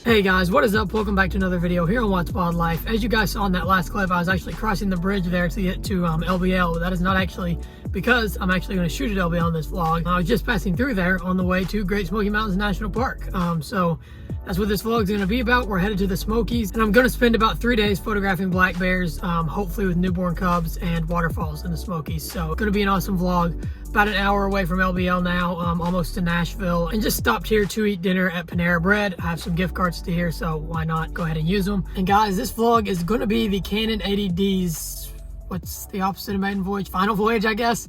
Hey guys, what is up? Welcome back to another video here on What's Wildlife. As you guys saw in that last clip, I was actually crossing the bridge there to get to LBL. That is not actually because I'm actually going to shoot at LBL in this vlog. I was just passing through there on the way to Great Smoky Mountains National Park. So that's what this vlog is going to be about. We're headed to the Smokies, and I'm going to spend about 3 days photographing black bears, hopefully with newborn cubs and waterfalls in the Smokies. So it's going to be an awesome vlog. About an hour away from LBL now, almost to Nashville, and just stopped here to eat dinner at Panera Bread. I have some gift cards to here, so why not go ahead and use them. And guys, this vlog is going to be the Canon 80D's, what's the opposite of maiden voyage? Final voyage, I guess,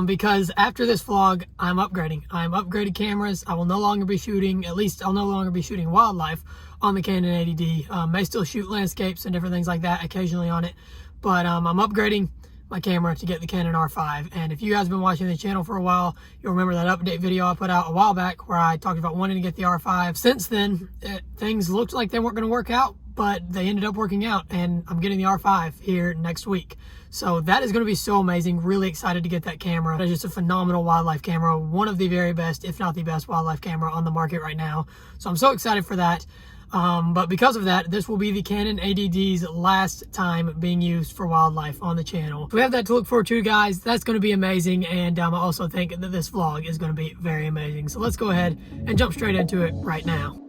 because after this vlog, I'm upgrading. I'm upgraded cameras. I will no longer be shooting, at least I'll no longer be shooting wildlife on the Canon 80D. May still shoot landscapes and different things like that occasionally on it, but I'm upgrading my camera to get the Canon R5. And if you guys have been watching the channel for a while, you'll remember that update video I put out a while back where I talked about wanting to get the R5. Since then, things looked like they weren't going to work out, but they ended up working out, and I'm getting the R5 here next week. So that is going to be so amazing. Really excited to get that camera. It's just a phenomenal wildlife camera, one of the very best, if not the best wildlife camera on the market right now. So I'm so excited for that. But because of that, this will be the Canon 80D's last time being used for wildlife on the channel. So we have that to look forward to, guys. That's going to be amazing. And I also think that this vlog is going to be very amazing. So let's go ahead and jump straight into it right now.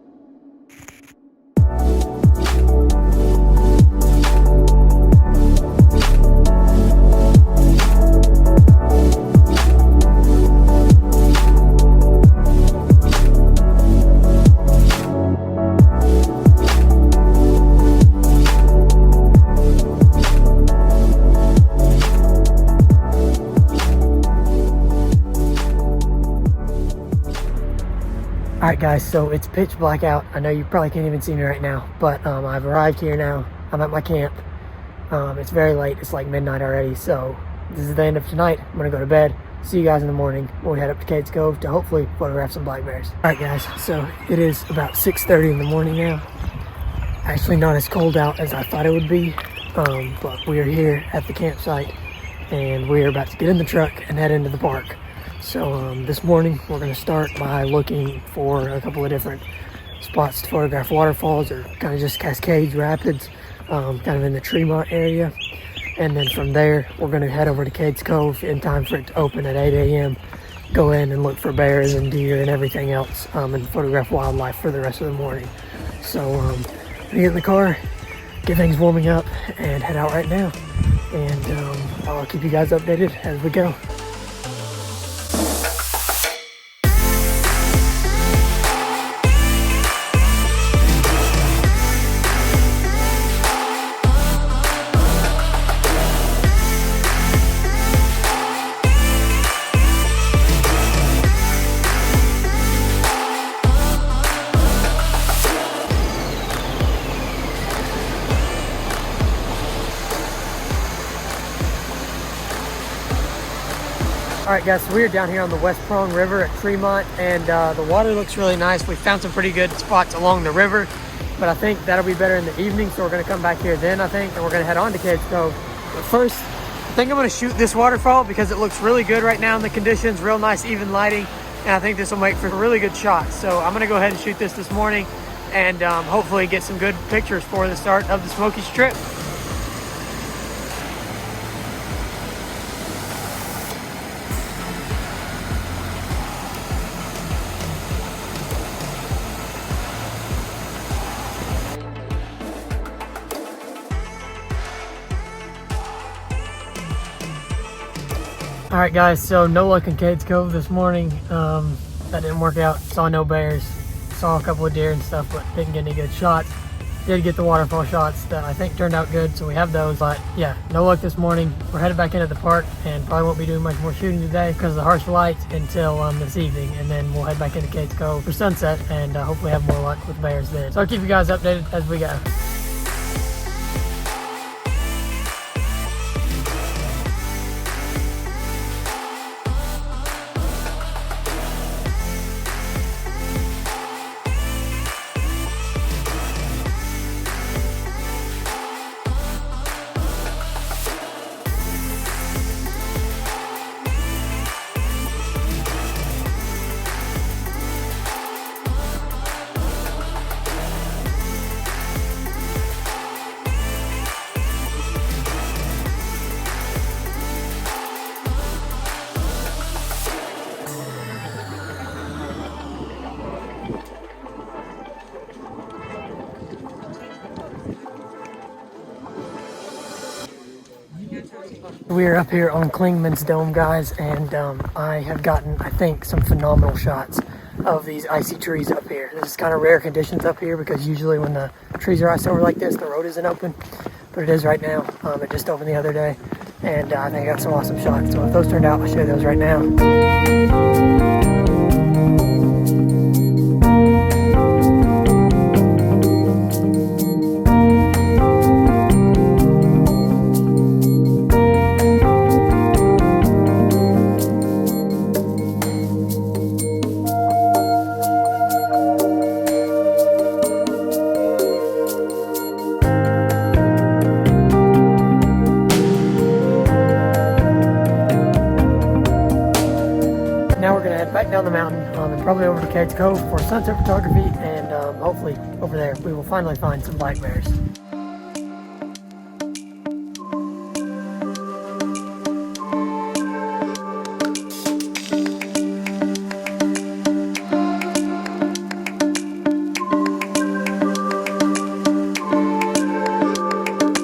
Alright guys, so it's pitch black out. I know you probably can't even see me right now, but I've arrived here now. I'm at my camp. It's very late. It's like midnight already, so this is the end of tonight. I'm going to go to bed. See you guys in the morning when we head up to Cades Cove to hopefully photograph some black bears. Alright guys, so it is about 6:30 in the morning now. Actually not as cold out as I thought it would be, but we are here at the campsite, and we are about to get in the truck and head into the park. So this morning we're going to start by looking for a couple of different spots to photograph waterfalls, or kind of just cascades, rapids, kind of in the Tremont area. And then from there we're going to head over to Cades Cove in time for it to open at 8 a.m. Go in and look for bears and deer and everything else, and photograph wildlife for the rest of the morning. So we get in the car, get things warming up, and head out right now. And I'll keep you guys updated as we go. Alright guys, so we're down here on the West Prong River at Tremont, and the water looks really nice. We found some pretty good spots along the river, but I think that'll be better in the evening, so we're going to come back here then, I think, and we're going to head on to Cades Cove. But first, I think I'm going to shoot this waterfall because it looks really good right now in the conditions, real nice even lighting, and I think this will make for a really good shot. So I'm going to go ahead and shoot this morning, and hopefully get some good pictures for the start of the Smokies trip. Alright guys, so no luck in Cades Cove this morning. That didn't work out. Saw no bears. Saw a couple of deer and stuff, but didn't get any good shots. Did get the waterfall shots that I think turned out good, so we have those. But yeah, no luck this morning. We're headed back into the park and probably won't be doing much more shooting today because of the harsh lights until this evening, and then we'll head back into Cades Cove for sunset and hopefully have more luck with bears then. So I'll keep you guys updated as we go. We're up here on Klingman's Dome, guys, and I have gotten, I think, some phenomenal shots of these icy trees up here. This is kind of rare conditions up here because usually when the trees are iced over like this, the road isn't open, but it is right now. It just opened the other day, and I think I got some awesome shots. So if those turned out, I'll show you those right now. Now we're gonna head back down the mountain and probably over to Cades Cove for sunset photography, and hopefully over there we will finally find some black bears.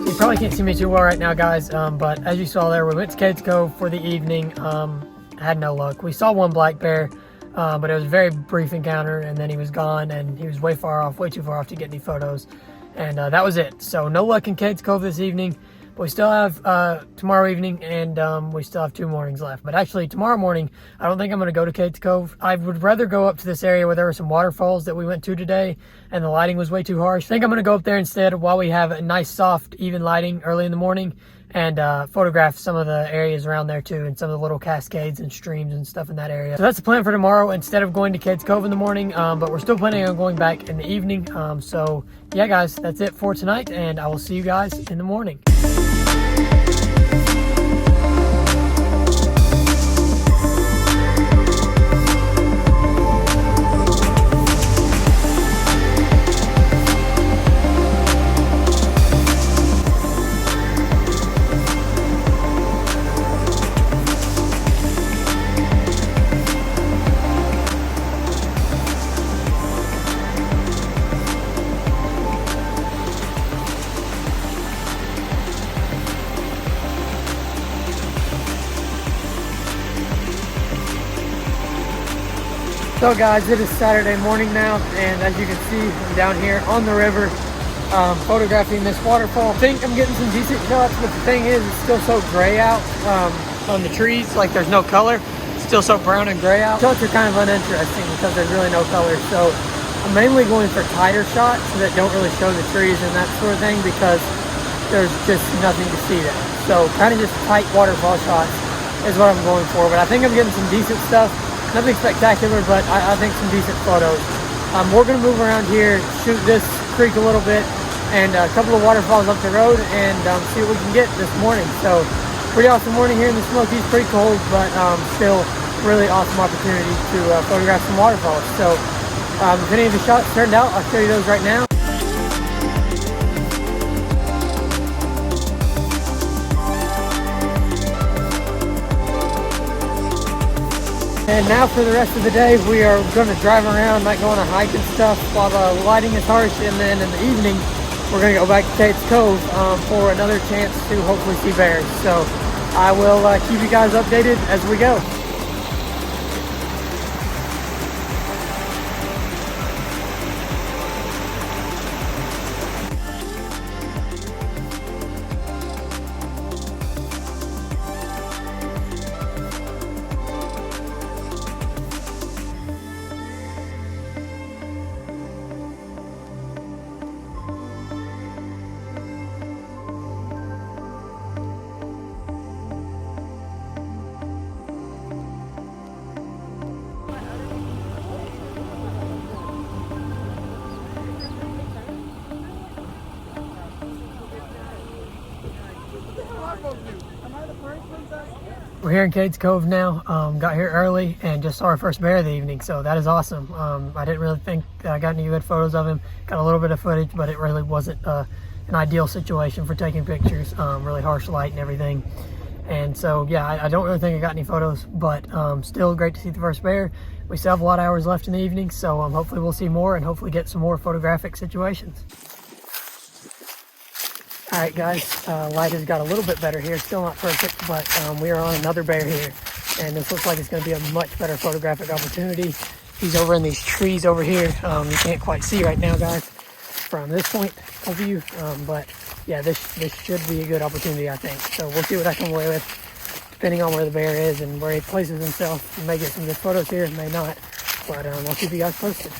You probably can't see me too well right now, guys, but as you saw there, we went to Cades Cove for the evening. Had no luck. We saw one black bear, but it was a very brief encounter, and then he was gone, and he was way too far off to get any photos, and that was it. So no luck in Cades Cove this evening, but we still have tomorrow evening, and we still have 2 mornings left. But actually tomorrow morning, I don't think I'm going to go to Cades Cove. I would rather go up to this area where there were some waterfalls that we went to today, and the lighting was way too harsh. I think I'm going to go up there instead while we have a nice soft even lighting early in the morning, and photograph some of the areas around there too, and some of the little cascades and streams and stuff in that area. So that's the plan for tomorrow instead of going to Cades Cove in the morning, but we're still planning on going back in the evening. So yeah, guys, that's it for tonight, and I will see you guys in the morning. So guys, it is Saturday morning now, and as you can see, I'm down here on the river photographing this waterfall. I think I'm getting some decent shots, but the thing is, it's still so gray out on the trees, like there's no color. It's still so brown and gray out. Shots are kind of uninteresting because there's really no color. So I'm mainly going for tighter shots that don't really show the trees and that sort of thing, because there's just nothing to see there. So kind of just tight waterfall shots is what I'm going for, but I think I'm getting some decent stuff. Nothing spectacular, but I think some decent photos. We're going to move around here, shoot this creek a little bit, and a couple of waterfalls up the road, and see what we can get this morning. So, pretty awesome morning here in the Smokies. Pretty cold, but still really awesome opportunity to photograph some waterfalls. So, if any of the shots turned out, I'll show you those right now. And now for the rest of the day, we are going to drive around, might go on a hike and stuff while the lighting is harsh, and then in the evening, we're going to go back to Cades Cove for another chance to hopefully see bears. So I will keep you guys updated as we go. We're here in Cades Cove now. Got here early and just saw our first bear of the evening, so that is awesome. I didn't really think I got any good photos of him. Got a little bit of footage, but it really wasn't an ideal situation for taking pictures. Really harsh light and everything. And so, yeah, I don't really think I got any photos, but still great to see the first bear. We still have a lot of hours left in the evening, so hopefully we'll see more and hopefully get some more photographic situations. All right, guys, light has got a little bit better here. Still not perfect, but we are on another bear here. And this looks like it's going to be a much better photographic opportunity. He's over in these trees over here. You can't quite see right now, guys, from this point of view. But yeah, this should be a good opportunity, I think. So we'll see what I come away with, depending on where the bear is and where he places himself. We may get some good photos here, may not. But I'll keep you guys posted.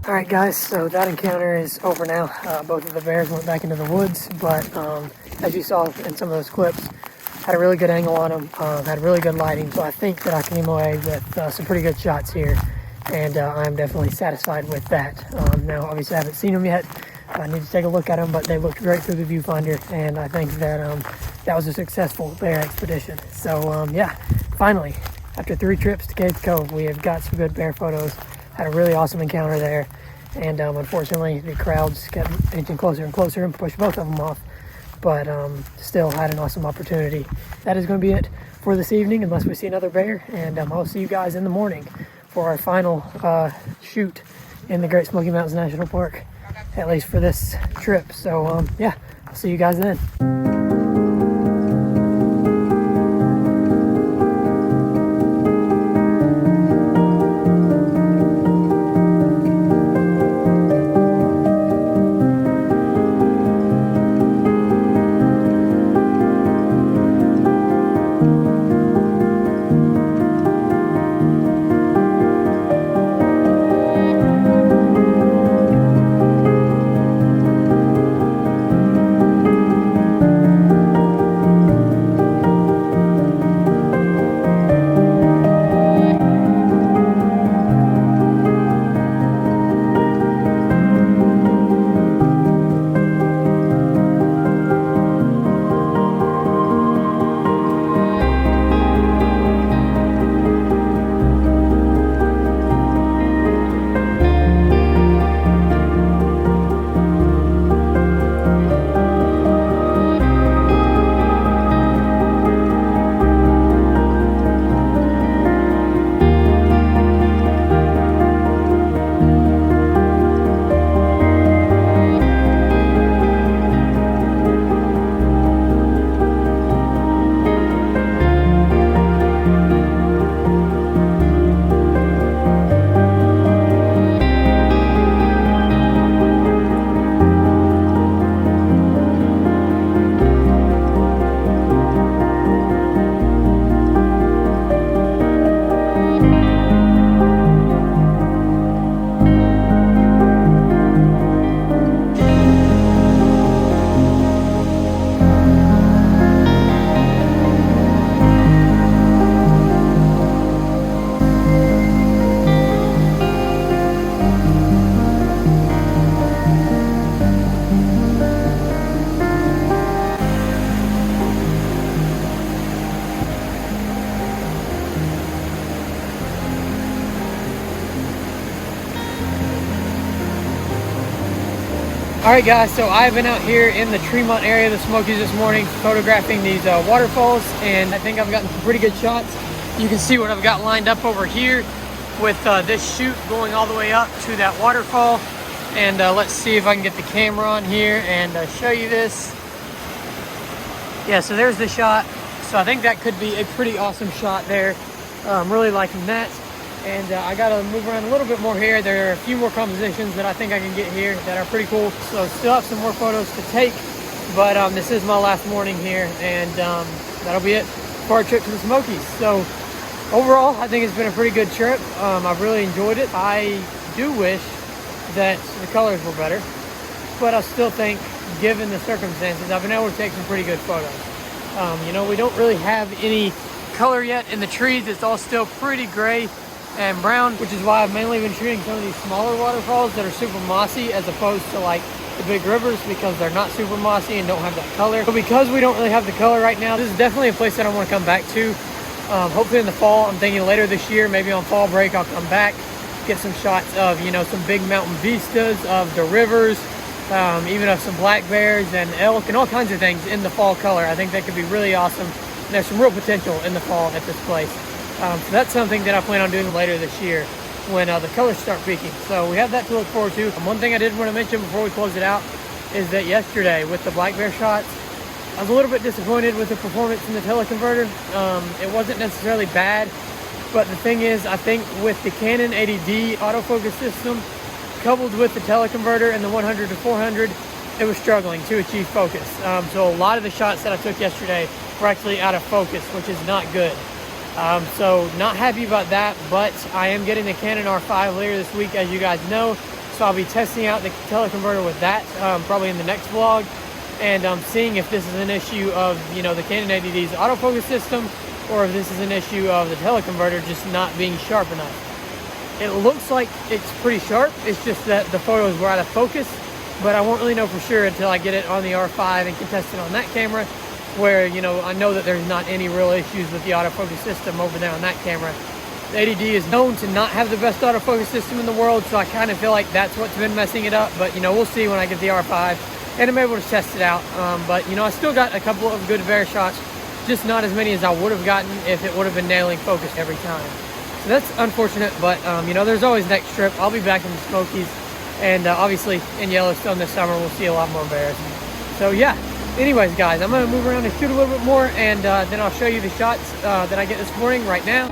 All right, guys, so that encounter is over now. Both of the bears went back into the woods, but as you saw in some of those clips, had a really good angle on them, had really good lighting, so I think that I came away with some pretty good shots here, and I'm definitely satisfied with that. Now, obviously, I haven't seen them yet. I need to take a look at them, but they looked great through the viewfinder, and I think that that was a successful bear expedition. So, yeah, finally, after 3 trips to Cade's Cove, we have got some good bear photos. Had a really awesome encounter there, and unfortunately the crowds kept inching closer and closer and pushed both of them off, but still had an awesome opportunity. That is going to be it for this evening, unless we see another bear, and I'll see you guys in the morning for our final shoot in the Great Smoky Mountains National Park, at least for this trip. So yeah, I'll see you guys then. All right, guys, so I've been out here in the Tremont area of the Smokies this morning photographing these waterfalls, and I think I've gotten some pretty good shots. You can see what I've got lined up over here with this chute going all the way up to that waterfall. And let's see if I can get the camera on here and show you this. Yeah, so there's the shot. So I think that could be a pretty awesome shot there. I'm really liking that. And I gotta move around a little bit more here. There are a few more compositions that I think I can get here that are pretty cool. So still have some more photos to take, but this is my last morning here, and that'll be it for our trip to the Smokies. So overall, I think it's been a pretty good trip. I've really enjoyed it. I do wish that the colors were better, but I still think, given the circumstances, I've been able to take some pretty good photos. You know, we don't really have any color yet in the trees. It's all still pretty gray and brown, which is why I've mainly been shooting some of these smaller waterfalls that are super mossy, as opposed to like the big rivers, because they're not super mossy and don't have that color. So because we don't really have the color right now, this is definitely a place that I want to come back to. Hopefully in the fall. I'm thinking later this year, maybe on fall break, I'll come back, get some shots of, you know, some big mountain vistas of the rivers, even of some black bears and elk and all kinds of things in the fall color. I think that could be really awesome. And there's some real potential in the fall at this place. So that's something that I plan on doing later this year when the colors start peaking. So we have that to look forward to. One thing I did want to mention before we close it out is that yesterday with the black bear shots, I was a little bit disappointed with the performance in the teleconverter. It wasn't necessarily bad, but the thing is, I think with the Canon 80D autofocus system, coupled with the teleconverter and the 100 to 400, it was struggling to achieve focus. So a lot of the shots that I took yesterday were actually out of focus, which is not good. So not happy about that, but I am getting the Canon R5 later this week, as you guys know. So I'll be testing out the teleconverter with that probably in the next vlog, and seeing if this is an issue of, you know, the Canon 80D's autofocus system, or if this is an issue of the teleconverter just not being sharp enough. It looks like it's pretty sharp. It's just that the photos were out of focus, but I won't really know for sure until I get it on the R5 and can test it on that camera, where, you know, I know that there's not any real issues with the autofocus system over there on that camera. The 80D is known to not have the best autofocus system in the world, so I kind of feel like that's what's been messing it up. But, you know, we'll see when I get the R5 and I'm able to test it out. But, you know, I still got a couple of good bear shots, just not as many as I would have gotten if it would have been nailing focus every time. So that's unfortunate, but, you know, there's always next trip. I'll be back in the Smokies, and obviously in Yellowstone this summer we'll see a lot more bears. So, yeah. Anyways, guys, I'm going to move around and shoot a little bit more, and then I'll show you the shots that I get this morning right now.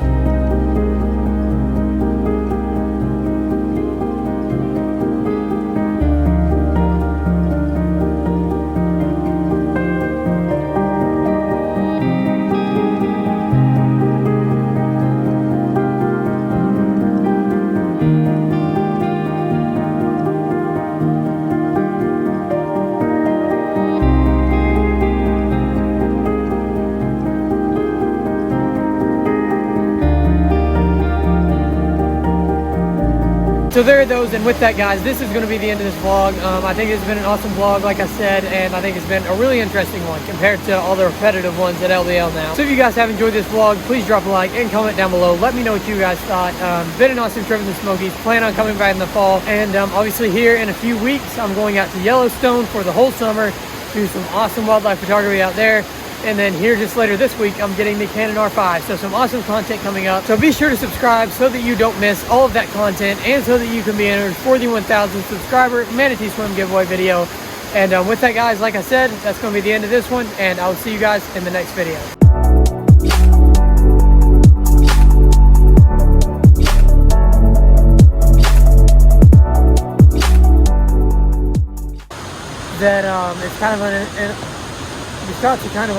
So there are those, and with that, guys, this is going to be the end of this vlog. I think it's been an awesome vlog, like I said, and I think it's been a really interesting one compared to all the repetitive ones at LBL now. So if you guys have enjoyed this vlog, please drop a like and comment down below. Let me know what you guys thought. Been an awesome trip in the Smokies. Plan on coming back in the fall, and obviously here in a few weeks, I'm going out to Yellowstone for the whole summer, do some awesome wildlife photography out there. And then here just later this week, I'm getting the Canon R5. So some awesome content coming up. So be sure to subscribe so that you don't miss all of that content, and so that you can be entered for the 1,000 subscriber Manatee Swim giveaway video. And with that, guys, like I said, that's going to be the end of this one, and I will see you guys in the next video. That it's kind of the shots are kind of